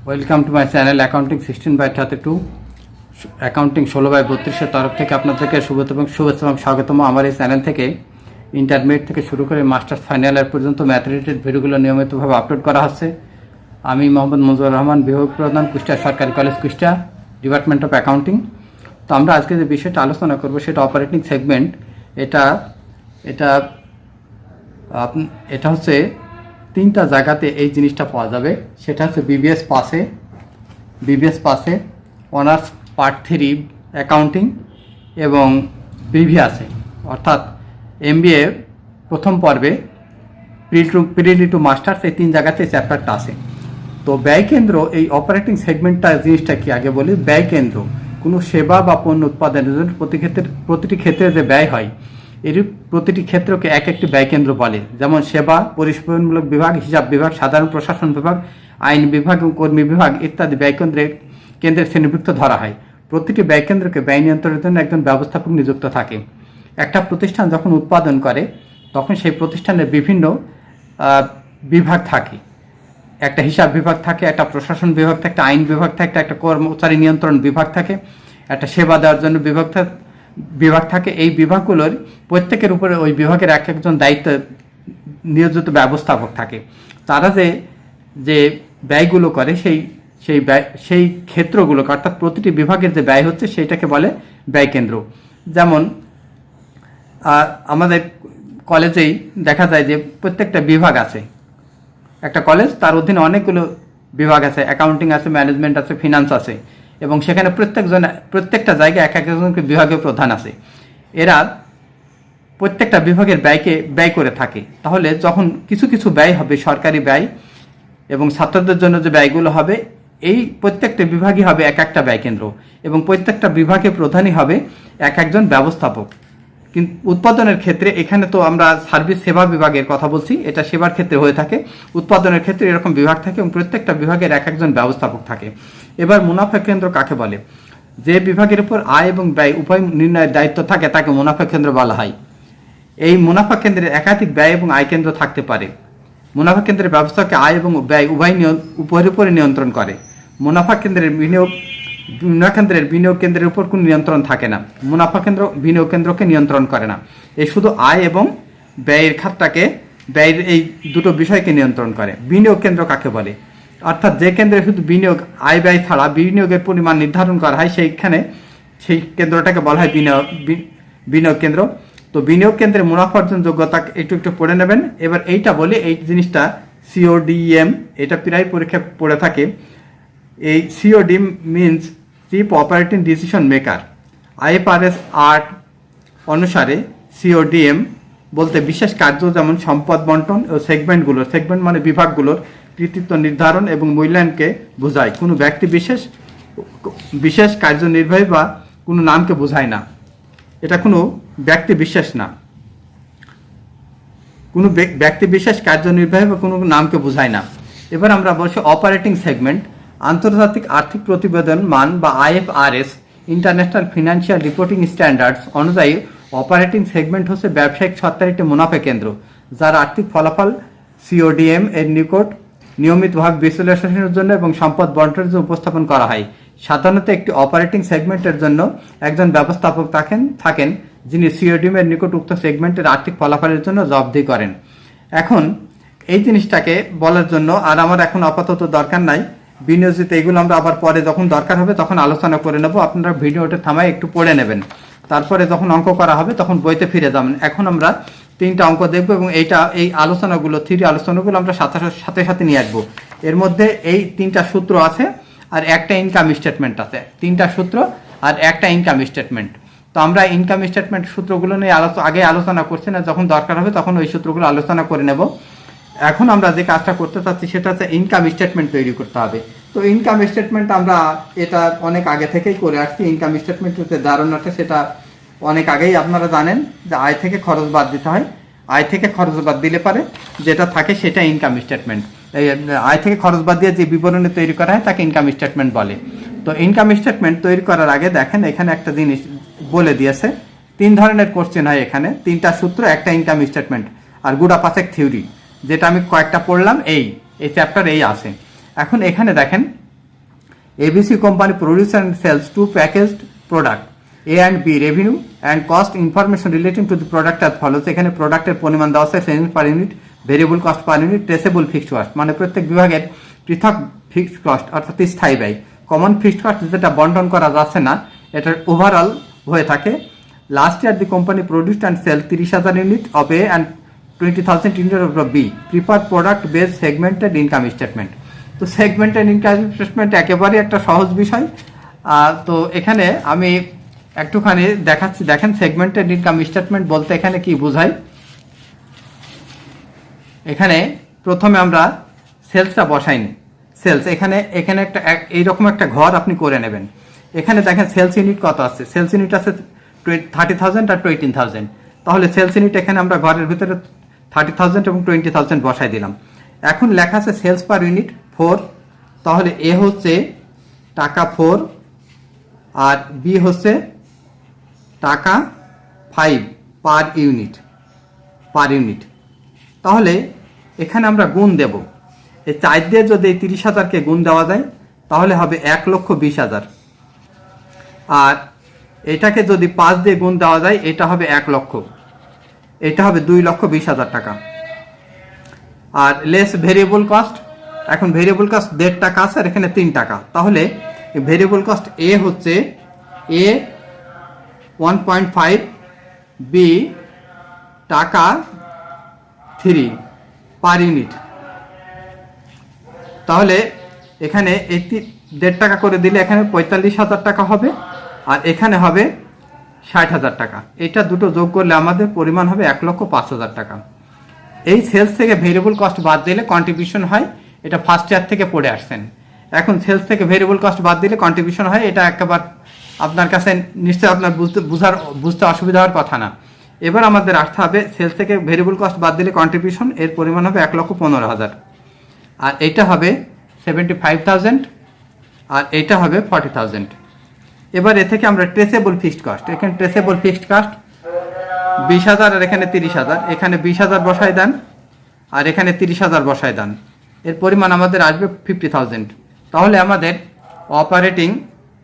Welcome to my channel accounting 16/32 accounting 16/32 তরফ থেকে আপনাদেরকে শুভেচ্ছা এবং স্বাগতম। আমার এই চ্যানেল থেকে ইন্টারমিডিয়েট থেকে শুরু করে মাস্টার্স ফাইনাল ইয়ার পর্যন্ত ম্যাথ রিলেটেড ভিডিওগুলো নিয়মিতভাবে আপলোড করা হচ্ছে। আমি মোহাম্মদ মঞ্জুর রহমান, বিভাগ প্রধান, কুষ্টিয়া সরকারি college, Kushtia, department of accounting. তো আমরা আজকে যে বিষয়টা আলোচনা করব সেটা অপারেটিং সেগমেন্ট। এটা হচ্ছে তিনটা জায়গাতে এই জিনিসটা পাওয়া যাবে। সেটা হচ্ছে বিবিএস পাসে, অনার্স পার্ট 3 অ্যাকাউন্টিং এবং প্রিভিয়াসে অর্থাৎ এমবিএ প্রথম পর্বে প্রিলি টু মাস্টার্স, এই তিন জায়গাতে চ্যাপ্টারটা আছে। তো ব্যয় কেন্দ্র, এই অপারেটিং সেগমেন্টটা জিনিসটা কি আগে বলি। ব্যয় কেন্দ্র কোনো সেবা বা পণ্য উৎপাদনের জন্য প্রতিটি ক্ষেত্রে যে ব্যয় হয়, এর প্রতিটি ক্ষেত্রকে এক একটি ব্যয় কেন্দ্র বলে। যেমন সেবা, পরিষেবামূলক বিভাগ, হিসাব বিভাগ, সাধারণ প্রশাসন বিভাগ, আইন বিভাগ এবং কর্মী বিভাগ ইত্যাদি ব্যয় কেন্দ্রের শ্রেণীভুক্ত ধরা হয়। প্রতিটি ব্যয় কেন্দ্রকে ব্যয় নিয়ন্ত্রণের জন্য একজন ব্যবস্থাপক নিযুক্ত থাকে। একটা প্রতিষ্ঠান যখন উৎপাদন করে তখন সেই প্রতিষ্ঠানের বিভিন্ন বিভাগ থাকে। একটা হিসাব বিভাগ থাকে, একটা প্রশাসন বিভাগ থাকে, একটা আইন বিভাগ থাকে, একটা কর্মচারী নিয়ন্ত্রণ বিভাগ থাকে, একটা সেবা দেওয়ার জন্য বিভাগ থাকে। এই বিভাগগুলোর প্রত্যেকের উপরে ওই বিভাগের এক একজন দায়িত্ব নিয়োজিত ব্যবস্থাপক থাকে। তারা যে ব্যয়গুলো করে সেই ক্ষেত্রগুলোকে, অর্থাৎ প্রতিটি বিভাগের যে ব্যয় হচ্ছে সেইটাকে বলে ব্যয় কেন্দ্র। যেমন আমাদের কলেজেই দেখা যায় যে প্রত্যেকটা বিভাগ আছে। একটা কলেজ, তার অধীনে অনেকগুলো বিভাগ আছে, অ্যাকাউন্টিং আছে, ম্যানেজমেন্ট আছে, ফিনান্স আছে, এবং সেখানে প্রত্যেকটা জায়গায় এক একজনকে বিভাগীয় প্রধান আছে। এরা প্রত্যেকটা বিভাগের ব্যয় করে থাকে। তাহলে যখন কিছু ব্যয় হবে, সরকারি ব্যয় এবং ছাত্রদের জন্য যে ব্যয়গুলো হবে, এই প্রত্যেকটা বিভাগই হবে এক একটা ব্যয় কেন্দ্র, এবং প্রত্যেকটা বিভাগের প্রধানই হবে এক একজন ব্যবস্থাপক। কিন্তু উৎপাদনের ক্ষেত্রে, এখানে তো আমরা সার্ভিস সেবা বিভাগের কথা বলছি, এটা সেবার ক্ষেত্রে হয়ে থাকে। উৎপাদনের ক্ষেত্রে এরকম বিভাগ থাকে এবং প্রত্যেকটা বিভাগের এক একজন ব্যবস্থাপক থাকে। এবার মুনাফা কেন্দ্র কাকে বলে? যে বিভাগের উপর আয় এবং ব্যয় উভয় নির্ণয়ের দায়িত্ব থাকে তাকে মুনাফা কেন্দ্র বলা হয়। এই মুনাফা কেন্দ্রের একাধিক ব্যয় এবং আয় কেন্দ্র থাকতে পারে। মুনাফা কেন্দ্রের ব্যবস্থাকে আয় এবং ব্যয় উভয় উপরে নিয়ন্ত্রণ করে। মুনাফা কেন্দ্রের বিনিয়োগ কেন্দ্রের উপর কোনো নিয়ন্ত্রণ থাকে না। মুনাফা কেন্দ্র বিনিয়োগ কেন্দ্রকে নিয়ন্ত্রণ করে না। এই শুধু আয় এবং ব্যয়ের খাতটাকে, ব্যয়ের এই দুটো বিষয়কে নিয়ন্ত্রণ করে। বিনিয়োগ কেন্দ্র কাকে বলে? অর্থাৎ যে কেন্দ্রে শুধু বিনিয়োগ, আয় ব্যয় ছাড়া বিনিয়োগের পরিমাণ নির্ধারণ করা হয়, সেই কেন্দ্রটাকে বলা হয় বিনিয়োগ কেন্দ্র। তো বিনিয়োগ কেন্দ্রে মুনাফা অর্জন যোগ্যতা একটু পড়ে নেবেন। এবার এইটা বলি, এই জিনিসটা CODM, এটা প্রায় পরীক্ষা পড়ে থাকে। এই COD means chief operating decision maker. IFRS 8 অনুসারে CODM বলতে বিশেষ কার্য, যেমন সম্পদ বন্টন ও সেগমেন্ট মানে বিভাগগুলোর কৃতিত্ব নির্ধারণ এবং মূল্যায়নকে বোঝায়। কোনো ব্যক্তি বিশেষ কার্যনির্বাহী বা কোনো নামকে বোঝায় না। এটা কোনো ব্যক্তি বিশেষ না, কোনো ব্যক্তি বিশেষ কার্যনির্বাহী বা কোনো নামকে বোঝায় না। এবার আমরা বলছি অপারেটিং সেগমেন্ট। আন্তর্জাতিক আর্থিক প্রতিবেদন মান বা IFRS, international financial reporting standards অনুযায়ী অপারেটিং সেগমেন্ট হচ্ছে ব্যবসায়িক সত্তার একটি মুনাফা কেন্দ্র, যার আর্থিক ফলাফল CODM এর নিকট নিয়মিতভাবে বিশ্লেষণের জন্য এবং সম্পদ বন্টনের জন্য উপস্থাপন করা হয়। সাধারণত একটি অপারেটিং সেগমেন্টের জন্য একজন ব্যবস্থাপক থাকেন যিনি CODM এর নিকট উক্ত সেগমেন্টের আর্থিক ফলাফলের জন্য জবাবদিহি করেন। এখন এই জিনিসটাকে বলার জন্য আর আমার এখন আপাতত দরকার নাই। বিনিয়োজিত এগুলো আমরা আবার পরে যখন দরকার হবে তখন আলোচনা করে নেব। আপনারা ভিডিওটা থামায় একটু পড়ে নেবেন, তারপরে যখন অঙ্ক করা হবে তখন বইতে ফিরে যাবেন। এখন আমরা 3টা অঙ্ক দেখব এবং এই আলোচনাগুলো, 3 আলোচনাগুলো আমরা সাথে সাথে নিয়ে আসবো। এর মধ্যে এই 3টা সূত্র আছে আর একটা ইনকাম স্টেটমেন্ট আছে। 3টা সূত্র আর একটা ইনকাম স্টেটমেন্ট। তো আমরা ইনকাম স্টেটমেন্ট সূত্রগুলো নিয়ে আগে আলোচনা করছি না, যখন দরকার হবে তখন ওই সূত্রগুলো আলোচনা করে নেব। এখন আমরা যে কাজটা করতে চাচ্ছি সেটা হচ্ছে ইনকাম স্টেটমেন্ট তৈরি করতে হবে। তো ইনকাম স্টেটমেন্ট আমরা এটা অনেক আগে থেকেই করে আসছি। ইনকাম স্টেটমেন্টের যে ধারণাটা সেটা অনেক আগেই আপনারা জানেন যে আয় থেকে খরচ বাদ দিতে হয়। আয় থেকে খরচ বাদ দিলে পারে যেটা থাকে সেটা ইনকাম স্টেটমেন্ট। এই আয় থেকে খরচ বাদ দিয়ে যে বিবরণী তৈরি করা হয় তাকে ইনকাম স্টেটমেন্ট বলে। তো ইনকাম স্টেটমেন্ট তৈরি করার আগে দেখেন এখানে একটা জিনিস বলে দিয়েছে। 3 ধরনের কোশ্চেন হয় এখানে, 3টা সূত্র, একটা ইনকাম স্টেটমেন্ট আর গুড়া 5 থিওরি, যেটা আমি কয়েকটা পড়লাম। এই চ্যাপ্টার এই আছে। এখন এখানে দেখেন ABC company produces and sells two packaged product A and B. Revenue and cost information relating to the product as follows. এখানে প্রোডাক্টের পরিমাণ দেওয়া আছে, selling per unit, variable cost per unit, traceable fixed cost, মানে প্রত্যেক বিভাগের পৃথক fixed cost অর্থাৎ স্থায়ী ব্যয়, কমন ফিক্সড কস্ট যেটা বন্টন করা যাচ্ছে না, এটা ওভারঅল হয়ে থাকে। Last year the company produced and sell 30,000 unit of A and 20,000 unit of B. Prepare product base segmented income statement. তো সেগমেন্টেড ইনকাম স্টেটমেন্ট একেবারেই একটা সহজ বিষয়। তো এখানে আমি একটুখানি দেখাচ্ছি, দেখেন সেগমেন্টেড ইনকাম স্টেটমেন্ট বলতে এখানে কি বোঝায়। এখানে প্রথমে আমরা সেলসটা বসাইনি, সেলস এখানে একটা এইরকম একটা ঘর আপনি করে নেবেন। এখানে দেখেন সেলস ইউনিট কত আছে, সেলস ইউনিট আছে 30,000 আর 20,000। তাহলে সেলস ইউনিট এখানে আমরা ঘরের ভিতরে 30,000 এবং 20,000 বসাই দিলাম। এখন লেখা আছে সেলস পার ইউনিট 4, তাহলে এ হচ্ছে টাকা 4 আর বি হচ্ছে টাকা 5 পার ইউনিট। তাহলে এখানে আমরা গুণ দেব, এই 4 দিয়ে যদি 30,000কে গুণ দেওয়া যায় তাহলে হবে 1,20,000, আর এটাকে যদি 5 দিয়ে গুণ দেওয়া যায় এটা হবে 1 লক্ষ, এটা হবে 2,20,000 টাকা। আর লেস ভেরিয়েবল কস্ট, এখন ভেরিয়েবল কস্ট 1.5 টাকা আছে আর এখানে 3 টাকা, তাহলে ভেরিয়েবল কস্ট এ হচ্ছে এ 1.5, বি টাকা 3 পার ইউনিট। তাহলে এখানে 1.5 টাকা করে দিলে এখানে 45,000 টাকা হবে আর এখানে হবে 60,000 টাকা। এটা দুটো যোগ করলে আমাদের পরিমাণ হবে 1,05,000 টাকা। এই সেলস থেকে ভেরিয়েবল কস্ট বাদ দিলে কন্ট্রিবিউশন হয়, এটা ফার্স্ট ইয়ার থেকে পড়ে আসছেন। এখন সেলস থেকে ভেরিয়েবল কস্ট বাদ দিলে কন্ট্রিবিউশন হয়, এটা একেবারে আপনার কাছে নিশ্চয়ই আপনার বুঝতে অসুবিধা হওয়ার কথা না। এবার আমাদের আসতে হবে সেলস থেকে ভেরিয়েবল কস্ট বাদ দিলে কন্ট্রিবিউশন, এর পরিমাণ হবে 1,15,000, আর এটা হবে 75,000 আর এটা হবে 40,000। এবার এ থেকে আমরা ট্রেসেবল ফিক্সড কস্ট, এখানে ট্রেসেবল ফিক্সড কস্ট 20,000 আর এখানে 30,000, এখানে 20,000 বসায় দেন আর এখানে 30,000 বসায় দেন, এর পরিমাণ আমাদের আসবে 50,000। তাহলে আমাদের অপারেটিং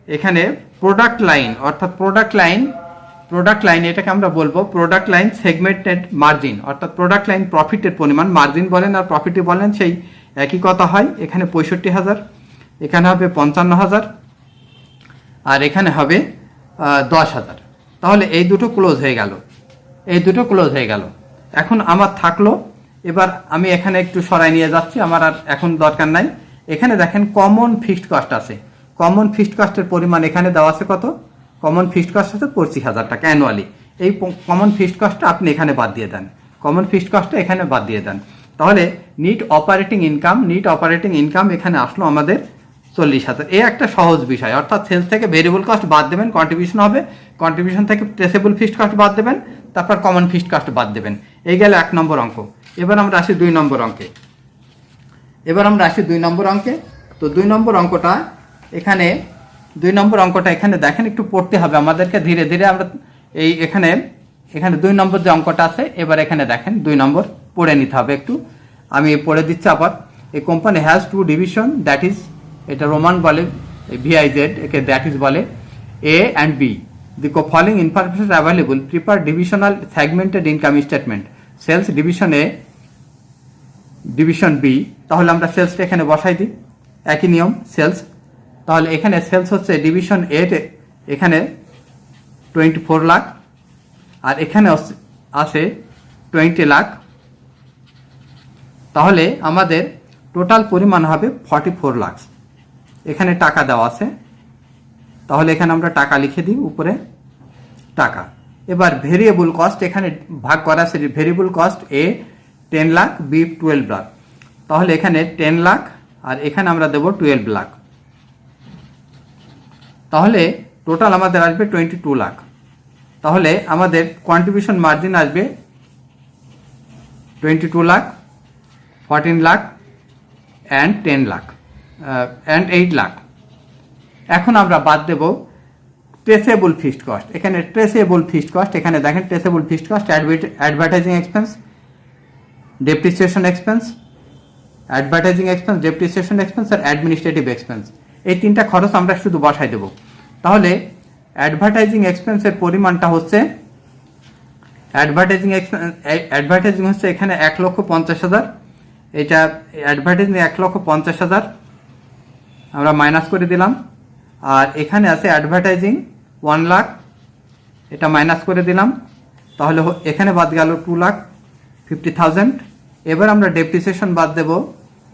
এখানে প্রোডাক্ট লাইন অর্থাৎ প্রোডাক্ট লাইন এটাকে আমরা বলবো প্রোডাক্ট লাইন সেগমেন্টেড মার্জিন, অর্থাৎ প্রোডাক্ট লাইন প্রফিটের পরিমাণ, মার্জিন বলেন আর প্রফিটই বলেন সেই একই কথা হয়। এখানে 65,000, এখানে হবে 55,000 আর এখানে হবে 10,000। তাহলে এই দুটো ক্লোজ হয়ে গেল। এখন আমার থাকলো, এবার আমি এখানে একটু সরাই নিয়ে যাচ্ছি, আমার আর এখন দরকার নাই। এখানে দেখেন কমন ফিক্সড কস্ট আছে, কমন ফিক্সড কস্টের পরিমাণ এখানে দেওয়া আছে কত, কমন ফিক্সড কস্ট আছে 25,000 টাকা অ্যানুয়ালি। এই কমন ফিক্সড কস্টটা আপনি এখানে বাদ দিয়ে দেন, তাহলে নিট অপারেটিং ইনকাম এখানে আসলো আমাদের 40,000। এই একটা সহজ বিষয়, অর্থাৎ সেলস থেকে ভেরিয়েবল কস্ট বাদ দেবেন, কন্ট্রিবিউশন হবে, কন্ট্রিবিউশন থেকে ট্রেসেবল ফিক্সড কস্ট বাদ দেবেন, তারপর কমন ফিক্সড কস্ট বাদ দেবেন। এই গেল 1 নম্বর অঙ্ক। এবার আমরা আসি 2 নম্বর অঙ্কে। তো 2 নম্বর অঙ্কটা এখানে দেখেন একটু পড়তে হবে আমাদেরকে ধীরে ধীরে। আমরা এখানে 2 নম্বর যে অঙ্কটা আছে, এবার এখানে দেখেন 2 নম্বর পড়ে নিতে হবে একটু, আমি পড়ে দিচ্ছি আবার। এই company has 2 division, that is, এটা রোমান বলে VIZ, একে দ্যাট ইজ বলে A and B. The following information is available. Prepare divisional segmented income statement. Sales division A, division B. তাহলে আমরা সেলসটা এখানে বসাই দিই, একই নিয়ম সেলস। তাহলে এখানে সেলস হচ্ছে ডিভিশন A তে এখানে 24 লাখ আর এখানে আছে 20 লাখ, তাহলে আমাদের টোটাল পরিমাণ হবে 44 লাখ। এখানে টাকা দেওয়া আছে, তাহলে এখানে আমরা টাকা লিখে দিই উপরে টাকা। এবার ভেরিয়েবল কস্ট এখানে ভাগ করা আছে, variable cost A 10 lakh, B 12 lakh, তাহলে এখানে 10 লাখ আর এখানে আমরা দেব 12 লাখ, তাহলে টোটাল আমাদের আসবে 22 লাখ। তাহলে আমাদের কন্ট্রিবিউশন মার্জিন আসবে 22 লাখ, 14 লাখ অ্যান্ড 10 লাখ অ্যান্ড 8 লাখ। এখন আমরা বাদ দেব ট্রেসেবল ফিক্সড কস্ট। এখানে ট্রেসেবল ফিক্সড কস্ট, এখানে দেখেন traceable fixed cost advertising expense, depreciation expense, advertising expense, depreciation expense আর অ্যাডমিনিস্ট্রেটিভ এক্সপেন্স। এই তিনটা খরচ আমরা শুধু বসাই দেব। তাহলে অ্যাডভার্টাইজিং এক্সপেন্সের পরিমাণটা হচ্ছে অ্যাডভার্টাইজিং হচ্ছে এখানে 1,50,000, এটা অ্যাডভার্টাইজিং 1,50,000 আমরা মাইনাস করে দিলাম। আর এখানে আছে অ্যাডভার্টাইজিং 1 লাখ, এটা মাইনাস করে দিলাম। তাহলে এখানে বাদ গেল 2,50,000। এবার আমরা ডেপ্রিসিয়েশন বাদ দেব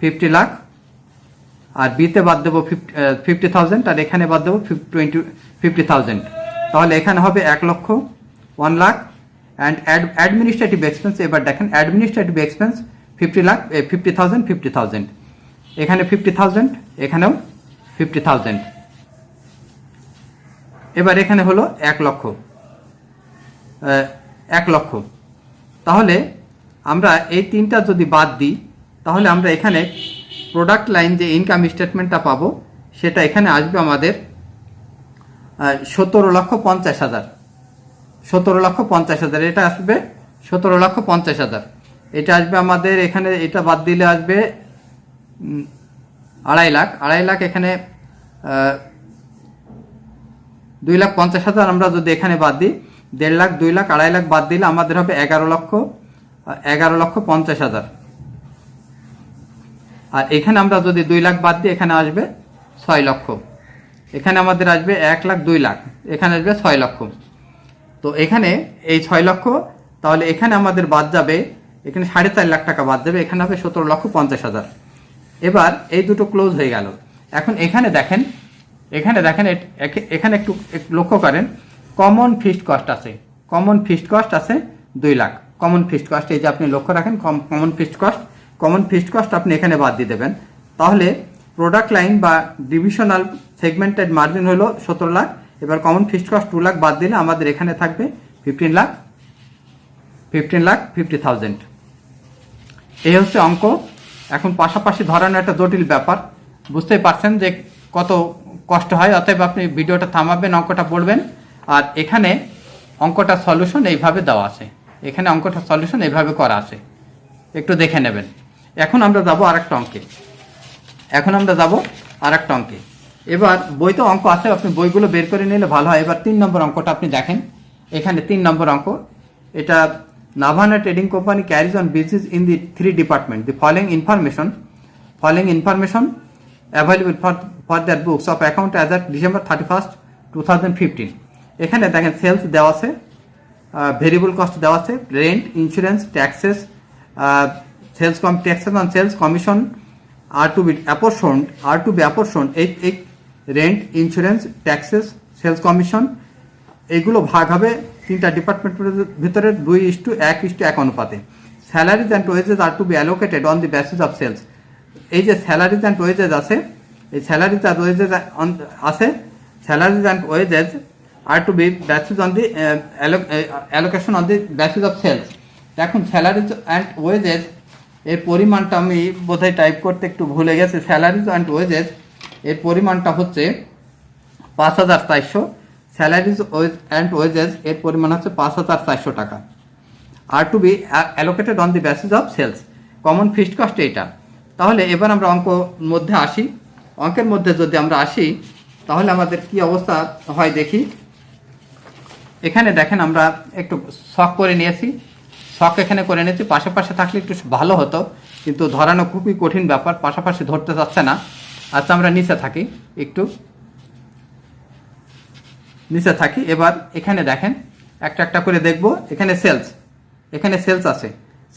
50 লাখ, আর বিতে বাদ দেবো 50,000, আর এখানে বাদ দেবো 50,000। তাহলে এখানে হবে 1 লক্ষ 1 লাখ। অ্যান্ড অ্যাডমিনিস্ট্রেটিভ এক্সপেন্স, এবার দেখেন অ্যাডমিনিস্ট্রেটিভ এক্সপেন্স 50 লাখ, 50,000 50,000, এখানে 50,000, এখানেও 50,000। এবার এখানে হলো 1 লক্ষ 1 লক্ষ। তাহলে আমরা এই তিনটা যদি বাদ দিই তাহলে আমরা এখানে প্রোডাক্ট লাইন যে ইনকাম স্টেটমেন্টটা পাবো সেটা এখানে আসবে আমাদের 17,50,000, 17,50,000, এটা আসবে 17,50,000। এটা আসবে আমাদের এখানে, এটা বাদ দিলে আসবে 2.5 লাখ, 2.5 লাখ, এখানে 2,50,000 আমরা যদি এখানে বাদ দিই, 1.5 লাখ, 2 লাখ, 2.5 লাখ বাদ দিলে আমাদের হবে 11,50,000। আর এখানে আমরা যদি 2 লাখ বাদ দিই এখানে আসবে 6 লক্ষ, এখানে আমাদের আসবে 1 লাখ 2 লাখ, এখানে আসবে 6 লক্ষ। তো এখানে এই 6 লক্ষ, তাহলে এখানে আমাদের বাদ যাবে, এখানে 4.5 লাখ টাকা বাদ যাবে, এখানে হবে 17,50,000। এবার এই দুটো ক্লোজ হয়ে গেল। এখন এখানে দেখেন এখানে একটু লক্ষ্য করেন, কমন ফিক্সড কস্ট আছে, কমন ফিক্সড কস্ট আছে 2 লাখ। কমন ফিক্সড কস্ট, এই যে আপনি লক্ষ্য রাখেন কমন ফিক্সড কস্ট আপনি এখানে বাদ দিয়ে দেবেন। তাহলে প্রোডাক্ট লাইন বা ডিভিশনাল সেগমেন্টেড মার্জিন হলো 17 লাখ। এবার কমন ফিক্সড কস্ট 2 লাখ বাদ দিলে আমাদের এখানে থাকবে 15,50,000। এই হচ্ছে অঙ্ক। এখন পাশাপাশি ধরানো একটা জটিল ব্যাপার, বুঝতেই পারছেন যে কত কষ্ট হয়। অতএব আপনি ভিডিওটা থামাবেন, অঙ্কটা পড়বেন। আর এখানে অঙ্কটা সলিউশন এইভাবে দেওয়া আছে, এখানে অঙ্কটা সলিউশন এইভাবে করা আছে, একটু দেখে নেবেন। এখন আমরা যাব আরেকটা অঙ্কে। এবার বইতে অঙ্ক আছে, আপনি বইগুলো বের করে নিলে ভালো হয়। এবার 3 নম্বর অঙ্কটা আপনি দেখেন, এখানে 3 নম্বর অঙ্ক। এটা Navana trading company carries on business in the 3 department. The following information available for their books of account as at December 31st, 2015। এখানে দেখেন সেলস দেওয়া আছে, ভেরিয়েবল কস্ট দেওয়া আছে, rent, insurance, taxes, taxes on sales commission are to be apportioned, এই rent, insurance, taxes, sales commission এইগুলো ভাগ হবে 3টা ডিপার্টমেন্টের ভিতরে 2:1:1 অনুপাতে। Salaries and wages are to be allocated on the basis of sales. এই যে স্যালারিজ অ্যান্ড ওয়েজেস আছে, এই salaries and wages are to be basis on the allocation on the basis of sales. এখন স্যালারিজ অ্যান্ড ওয়েজেস এর পরিমাণটা আমি বোধহয় type করতে একটু ভুলে গেছি। স্যালারিজ অ্যান্ড ওয়েজেস এর পরিমাণটা হচ্ছে 5,400। স্যালারিজ অ্যান্ড ওয়েজেস এর পরিমাণ হচ্ছে 5,400 টাকা। আর to be allocated on the basis of sales. Common fixed cost এইটা। তাহলে এবার আমরা অঙ্কের মধ্যে যদি আমরা আসি তাহলে আমাদের কি অবস্থা হয় দেখি। এখানে দেখেন আমরা একটু শখ করে নিয়েছি, এখানে করে নিয়েছি। পাশাপাশি থাকলে একটু ভালো হতো, কিন্তু ধরানো খুবই কঠিন ব্যাপার, পাশাপাশি ধরতে চাচ্ছে না। আচ্ছা, আমরা নিচে থাকি। এবার এখানে দেখেন একটা করে দেখব। এখানে সেলস আছে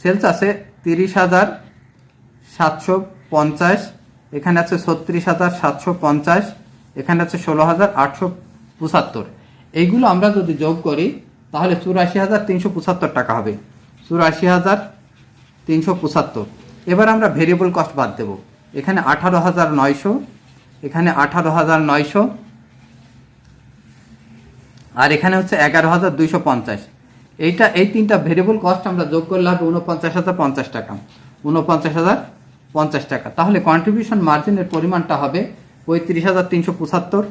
30,750, এখানে আছে 36,750, এখানে আছে 16,875। এইগুলো আমরা যদি যোগ করি তাহলে 84,375 টাকা হবে, 84,375। এবার আমরা ভেরিয়েবল কস্ট বাদ দেব। এখানে 18,900, এখানে 18,900, আর এখানে হচ্ছে 11,250। এই 3টা ভেরিয়েবল কস্ট আমরা যোগ করলে হবে 49,050 টাকা, 49,050 টাকা। তাহলে কন্ট্রিবিউশন মার্জিনের পরিমাণটা হবে 35,375,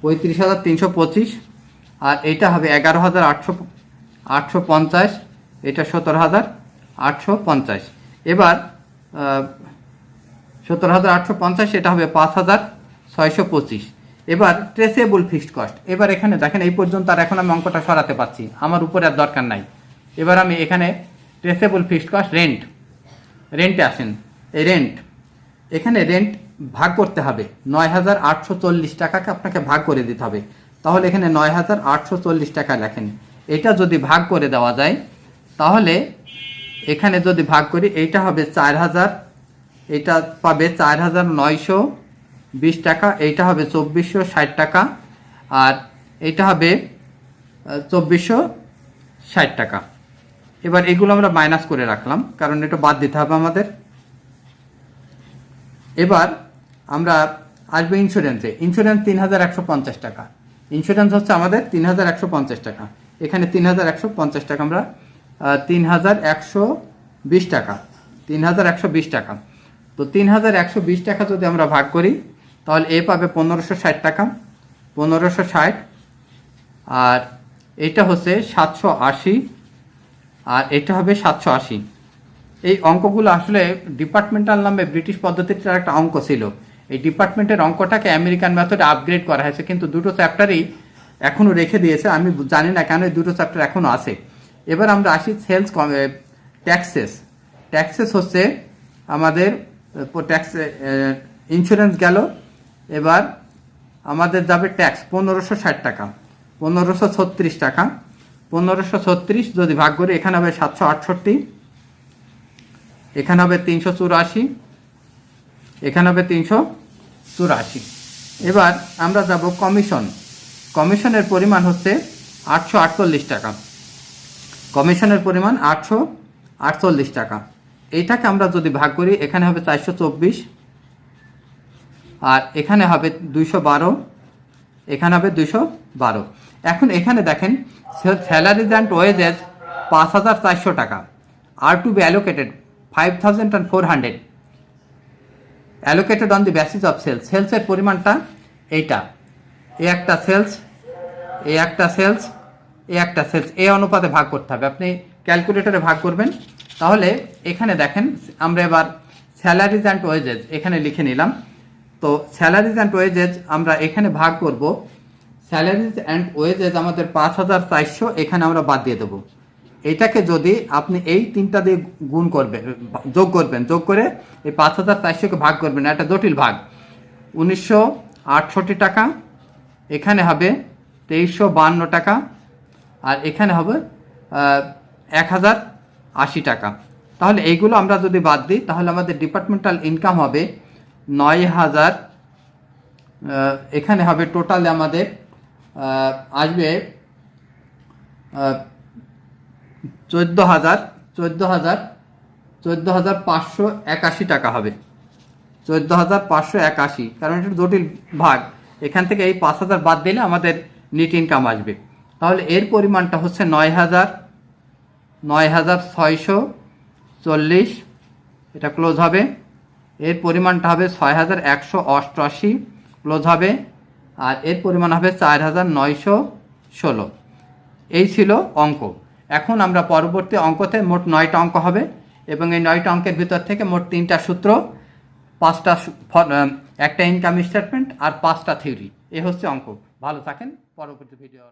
35,325, আর এইটা হবে 11,850, এটা 17,850। এবার 17,850, এটা হবে 5,625। এবার ট্রেসেবল ফিক্সড কস্ট, এবার এখানে দেখেন এই পর্যন্ত আর এখন আমি অঙ্কটা সরাতে পারছি, আমার উপরে আর দরকার নাই। এবার আমি এখানে ট্রেসেবল ফিক্সড কস্ট রেন্টে আসেন। এই এখানে রেন্ট ভাগ করতে হবে, 9,840 টাকাকে আপনাকে ভাগ করে দিতে হবে। তাহলে এখানে 9,840 টাকা লেখেন। এটা যদি ভাগ করে দেওয়া যায় তাহলে এখানে যদি ভাগ করি এইটা হবে 4,000, এটা পাবে 4,920 টাকা, এইটা হবে 2,460 টাকা, আর এইটা হবে 2,460 টাকা। এবার এগুলো আমরা মাইনাস করে রাখলাম কারণ এটা বাদ দিতে হবে আমাদের। এবার আমরা আসবো ইন্স্যুরেন্সে। ইন্স্যুরেন্স 3,150 টাকা। ইন্স্যুরেন্স হচ্ছে আমাদের 3,150 টাকা। এখানে 3,150 টাকা আমরা 3,120 টাকা, 3,120 টাকা। তো 3,120 টাকা যদি আমরা ভাগ করি তাহলে এ পাবে 1,560 টাকা, 1,560, আর এটা হচ্ছে 780, আর এটা হবে 780। এই অঙ্কগুলো আসলে ডিপার্টমেন্টাল নামে ব্রিটিশ পদ্ধতির একটা অঙ্ক ছিল। এই ডিপার্টমেন্টের অঙ্কটাকে আমেরিকান মেথডে আপগ্রেড করা হয়েছে, কিন্তু দুটো চ্যাপ্টারই এখনও রেখে দিয়েছে। আমি জানি না কেন এই দুটো চ্যাপ্টার এখনও আছে। এবার আমরা আসি সেলস ট্যাক্সেস হচ্ছে আমাদের ট্যাক্স, ইন্স্যুরেন্স গেল। এবার আমাদের যাবে ট্যাক্স 1,560 টাকা, 1,536 টাকা। 1,536 যদি ভাগ করি এখানে হবে 768, এখানে হবে 384, এখানে হবে 384। এবার আমরা যাব কমিশনের পরিমাণ হচ্ছে 848 টাকা। কমিশনের পরিমাণ 848 টাকা। এইটাকে আমরা যদি ভাগ করি এখানে হবে 424, আর এখানে হবে 212, এখানে হবে 212। এখন এখানে দেখেন স্যালারিজ অ্যান্ড ওয়েজেস 5,400 টাকা, আর to be allocated 5,400 allocated on the basis of সেলসের পরিমাণটা এইটা, এ একটা সেলস, এ একটা সেলস, এ একটা সেলস, এই অনুপাতে ভাগ করতে হবে। আপনি ক্যালকুলেটরে ভাগ করবেন। তাহলে এখানে দেখেন আমরা এবার স্যালারিজ অ্যান্ড ওয়েজেস এখানে লিখে নিলাম। তো স্যালারিজ অ্যান্ড ওয়েজেস আমরা এখানে ভাগ করব। স্যালারিজ অ্যান্ড ওয়েজেস আমাদের 5,400, এখানে আমরা বাদ দিয়ে দেবো। এটাকে যদি আপনি এই তিনটা দিয়ে গুণ করবেন, যোগ করে এই 5,400কে ভাগ করবেন, একটা জটিল ভাগ। 1,968 টাকা, এখানে হবে 2,352 টাকা, আর এখানে হবে 1,080 টাকা। তাহলে এইগুলো আমরা যদি বাদ দিই তাহলে আমাদের ডিপার্টমেন্টাল ইনকাম হবে 9,000। এখানে হবে টোটালে আমাদের আসবে 14,581 টাকা হবে, 14,581। কারণ এটা জটিল ভাগ, এখান থেকে এই 5,000 বাদ দিলে আমাদের নেট ইনকাম আসবে। তাহলে এর পরিমাণটা হচ্ছে 9,640, এটা ক্লোজ হবে। এর পরিমাণটা হবে 6,188, ক্লোজ হবে। আর এর পরিমাণ হবে 4,916। এই ছিল অঙ্ক। এখন আমরা পরবর্তী অঙ্কতে মোট 9টা অঙ্ক হবে, এবং এই 9টা অঙ্কের ভিতর থেকে মোট 3টা সূত্র, 5টা একটা ইনকাম স্টেটমেন্ট আর 5টা থিওরি। এ হচ্ছে অঙ্ক। ভালো থাকেন, পরবর্তী ভিডিও।